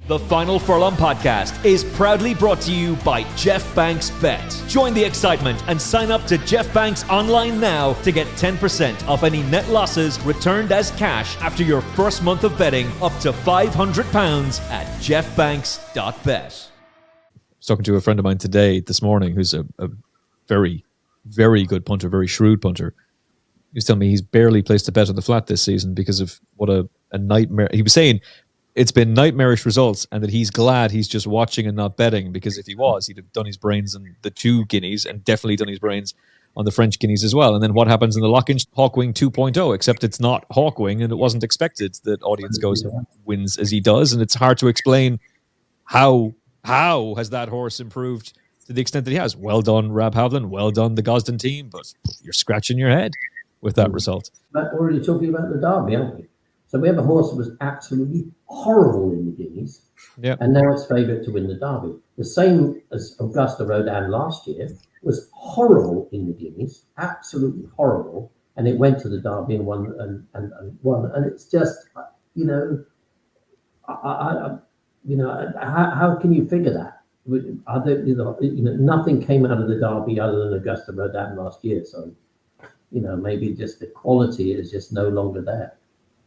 The Final Furlong Podcast is proudly brought to you by Geoff Banks Bet. Join the excitement and sign up to Geoff Banks Online now to get 10% off any net losses returned as cash after your first month of betting up to £500 at geoffbanks.bet. I was talking to a friend of mine this morning, who's a very, very good punter, very shrewd punter. He was telling me he's barely placed a bet on the flat this season because of what a nightmare. He was saying it's been nightmarish results and that he's glad he's just watching and not betting, because if he was, he'd have done his brains on the two guineas and definitely done his brains on the French guineas as well. And then what happens in the lock-in? Hawkwing 2.0, except it's not Hawkwing and it wasn't expected that audience goes and wins as he does. And it's hard to explain how has that horse improved to the extent that he has. Well done, Rab Havlin. Well done, the Gosden team. But you're scratching your head with that result. We're already talking about the Derby, aren't we? So we have a horse that was absolutely horrible in the Guineas, and now it's favourite to win the Derby. The same as Augusta Rodin last year, was horrible in the Guineas, absolutely horrible, and it went to the Derby and won. And it's just, how can you figure that? Nothing came out of the Derby other than Augusta Rodin last year. So, maybe just the quality is just no longer there.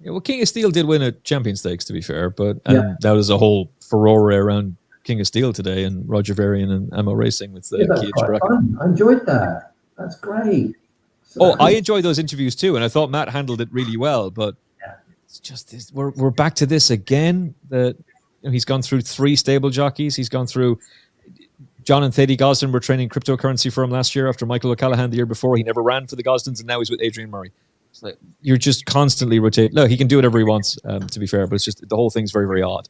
Yeah, well, King of Steel did win a Champion Stakes, to be fair, but that was a whole furore around King of Steel today and Roger Varian and Ammo Racing with the fun. I enjoyed that. That's great. So, I enjoyed those interviews too, and I thought Matt handled it really well. But it's just this, we're back to this again. That he's gone through 3 stable jockeys. He's gone through. John and Thady Gosden were training cryptocurrency for him last year after Michael O'Callaghan the year before. He never ran for the Gosdens, and now he's with Adrian Murray. Like, you're just constantly rotating. Look, he can do whatever he wants, to be fair, but it's just the whole thing's very, very odd.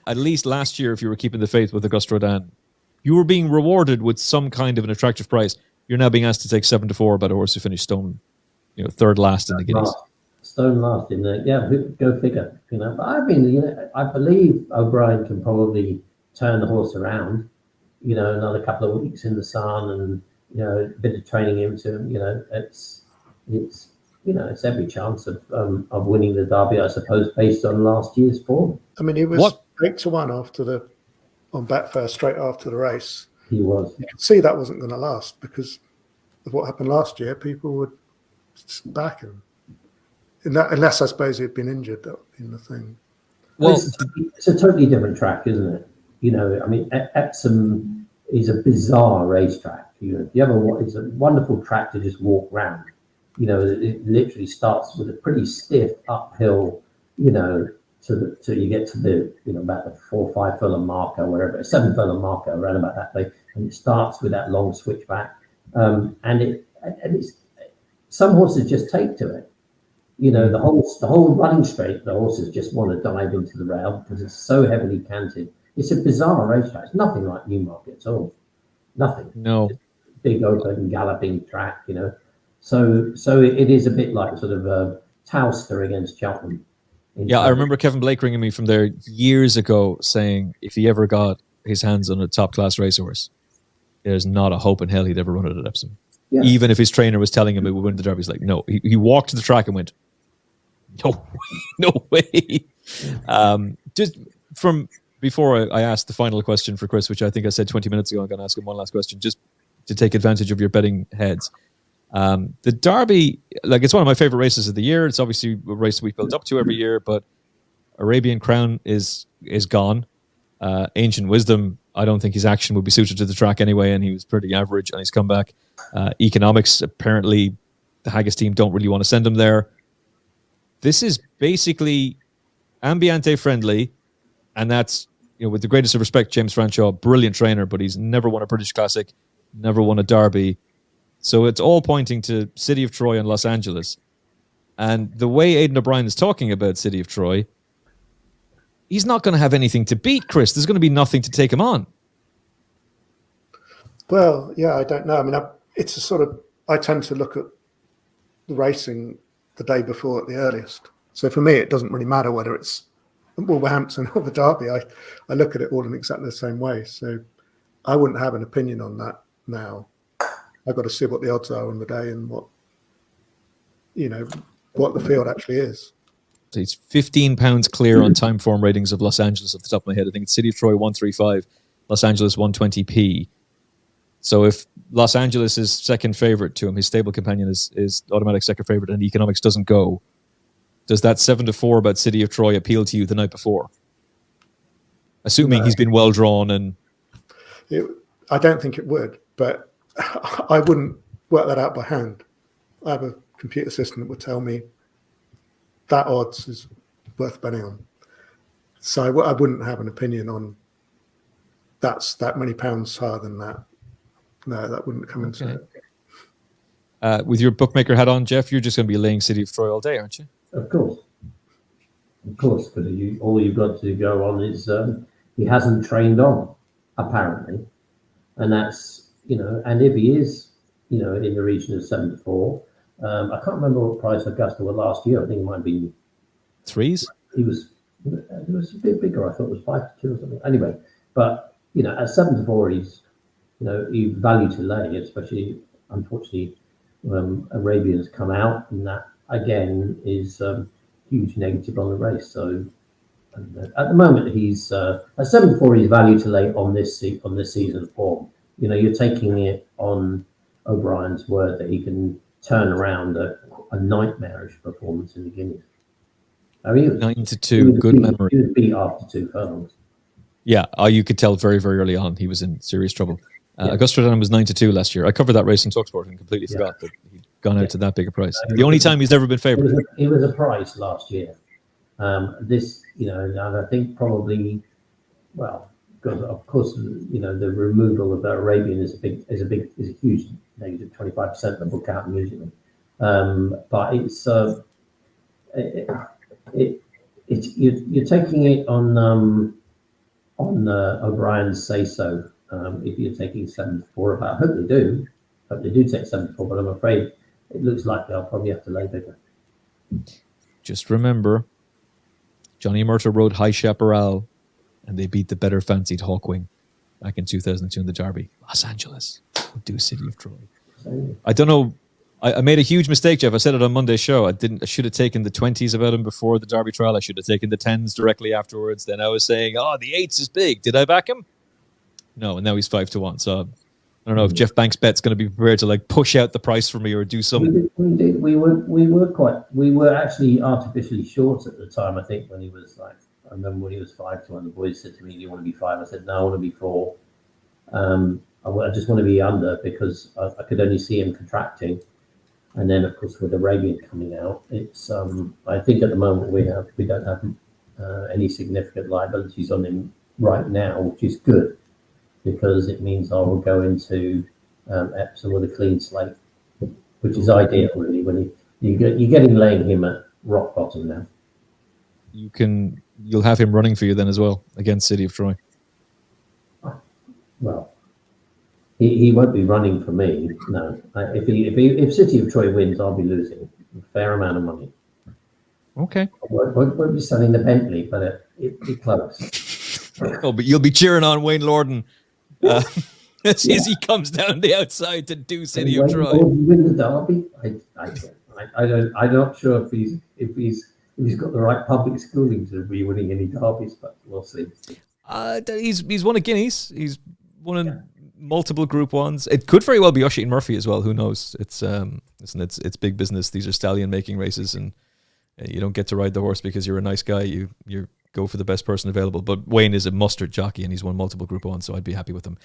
At least last year, if you were keeping the faith with Augusta Rodin, you were being rewarded with some kind of an attractive price. You're now being asked to take 7-4 about a horse who finished third last in the Guineas. Stone last in the go figure. But I believe O'Brien can probably turn the horse around. Another couple of weeks in the sun and a bit of training into him. It's every chance of winning the Derby, I suppose, based on last year's form. I mean, he was 8-1 on Betfair straight after the race. He was. You could see that wasn't going to last because of what happened last year. People would back him, unless I suppose he'd been injured. That would be the thing. Well, it's a totally different track, isn't it? Epsom is a bizarre racetrack. It's a wonderful track to just walk around. It literally starts with a pretty stiff uphill, till you get to the, about the 4 or 5 furlong marker, wherever, 7 furlong marker, around about that place, and it starts with that long switchback. And it's some horses just take to it. The whole running straight, the horses just want to dive into the rail because it's so heavily canted. It's a bizarre racetrack. It's nothing like Newmarket at all. Nothing. No. Big open galloping track, So it is a bit like sort of Towster against Cheltenham. I remember Kevin Blake ringing me from there years ago saying if he ever got his hands on a top-class racehorse, there's not a hope in hell he'd ever run it at Epsom. Yeah. Even if his trainer was telling him it would win the Derby, he's like, no. He walked to the track and went, no way. Just from before I asked the final question for Chris, which I think I said 20 minutes ago, I'm going to ask him one last question, just to take advantage of your betting heads. The Derby, it's one of my favorite races of the year. It's obviously a race we build up to every year, but Arabian Crown is gone. Ancient Wisdom, I don't think his action would be suited to the track anyway, and he was pretty average on his comeback. Economics, apparently the Haggis team don't really want to send him there. This is basically Ambiente friendly, and that's, with the greatest of respect, James Franshaw, brilliant trainer, but he's never won a British Classic, never won a Derby. So it's all pointing to City of Troy and Los Angeles. And the way Aidan O'Brien is talking about City of Troy, he's not going to have anything to beat, Chris. There's going to be nothing to take him on. Well, yeah, I don't know. I mean, it's a sort of, I tend to look at the racing the day before at the earliest. So for me, it doesn't really matter whether it's Wolverhampton or the Derby. I look at it all in exactly the same way. So I wouldn't have an opinion on that now. I've got to see what the odds are on the day and what the field actually is. He's £15 clear on time form ratings of Los Angeles off the top of my head. I think it's City of Troy 135, Los Angeles 120p. So if Los Angeles is second favourite to him, his stable companion is automatic second favourite, and economics doesn't go, does that 7-4 about City of Troy appeal to you the night before? Assuming he's been well drawn and... I don't think it would, but I wouldn't work that out by hand. I have a computer system that would tell me that odds is worth betting on. So I wouldn't have an opinion on that's that many pounds higher than that. No, that wouldn't come into it. With your bookmaker hat on, Geoff, you're just going to be laying City of Troy all day, aren't you? Of course, because all you've got to go on is he hasn't trained on, apparently, and that's, and if he is, in the region of 7-4, I can't remember what price Augusta were last year. I think it might be threes. He was a bit bigger. I thought it was 5-2 or something. Anyway, but at 7-4, he's he value to lay, especially unfortunately Arabian's come out, and that again is huge negative on the race. So at the moment he's at 7-4, he's value to lay on this season form. You're taking it on O'Brien's word that he can turn around a nightmarish performance in the Guineas. I mean, 9-2, good memory. He was beat after 2 furlongs. Yeah, you could tell very, very early on he was in serious trouble. Augusta was 9-2 last year. I covered that race in TalkSport and completely forgot that he'd gone out to that big a price. The only time he's ever been favourite. It was a price last year. This, and I think probably, because of course, the removal of Arabian is a huge negative 25% of the book out immediately. But it's you're taking it on O'Brien's say so. If you're taking 7-4 about, I hope they do take 7-4, but I'm afraid it looks like they'll probably have to lay bigger. Just remember, Johnny Murtagh rode High Chaparral and they beat the better fancied Hawkwing back in 2002 in the Derby. Los Angeles would do City of Troy. I don't know. I made a huge mistake, Geoff. I said it on Monday's show. I should have taken the 20s about him before the Derby trial. I should have taken the 10s directly afterwards. Then I was saying, the 8s is big. Did I back him? No, and now he's 5-1. So I don't know if Geoff Banks Bet's going to be prepared to push out the price for me or do something. We were actually artificially short at the time. I think when he was I remember when he was 5-1, the boys said to me, "Do you want to be 5?" I said, "No, I want to be 4. I just want to be under because I could only see him contracting." And then, of course, with Arabian coming out, it's I think at the moment we don't have any significant liabilities on him right now, which is good because it means I will go into Epsom with a clean slate, which is ideal really. When you're getting laying him at rock bottom now. You'll have him running for you then as well against City of Troy. Well, he won't be running for me. No, if City of Troy wins, I'll be losing a fair amount of money. Okay. I won't be selling the Bentley, but it'll be close. But you'll be cheering on Wayne Lorden as he comes down the outside to do City of Troy. Win the Derby? I'm not sure if he's got the right public schooling to be winning any derbies, but we'll see. He's won a Guineas. He's won in multiple Group 1s. It could very well be Oisin Murphy as well. Who knows? It's big business. These are stallion making races, and you don't get to ride the horse because you're a nice guy. You go for the best person available. But Wayne is a mustard jockey, and he's won multiple Group 1s, so I'd be happy with him.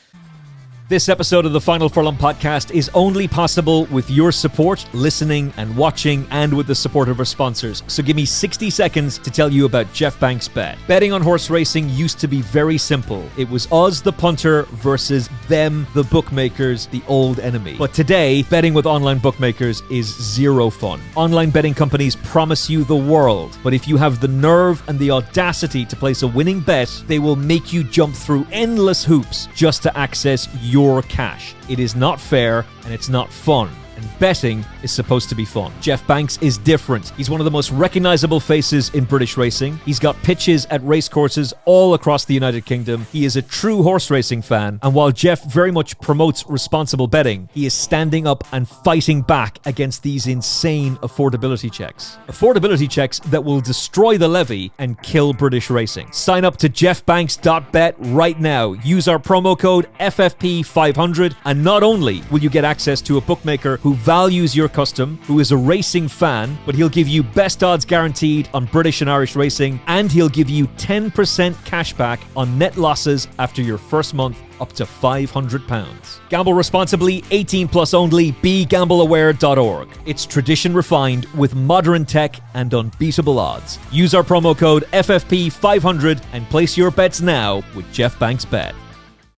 This episode of the Final Furlong Podcast is only possible with your support, listening and watching, and with the support of our sponsors. So give me 60 seconds to tell you about Geoff Banks Bet. Betting on horse racing used to be very simple. It was us, the punter, versus them, the bookmakers, the old enemy. But today, betting with online bookmakers is zero fun. Online betting companies promise you the world, but if you have the nerve and the audacity to place a winning bet, they will make you jump through endless hoops just to access your cash. It is not fair and it's not fun. And betting is supposed to be fun. Geoff Banks is different. He's one of the most recognizable faces in British racing. He's got pitches at racecourses all across the United Kingdom. He is a true horse racing fan. And while Geoff very much promotes responsible betting, he is standing up and fighting back against these insane affordability checks. Affordability checks that will destroy the levy and kill British racing. Sign up to geoffbanks.bet right now. Use our promo code FFP500, and not only will you get access to a bookmaker who values your custom, who is a racing fan, but he'll give you best odds guaranteed on British and Irish racing, and he'll give you 10% cash back on net losses after your first month, up to £500. Gamble responsibly, 18 plus only, begambleaware.org. It's tradition refined with modern tech and unbeatable odds. Use our promo code FFP500 and place your bets now with Geoff Banks Bet.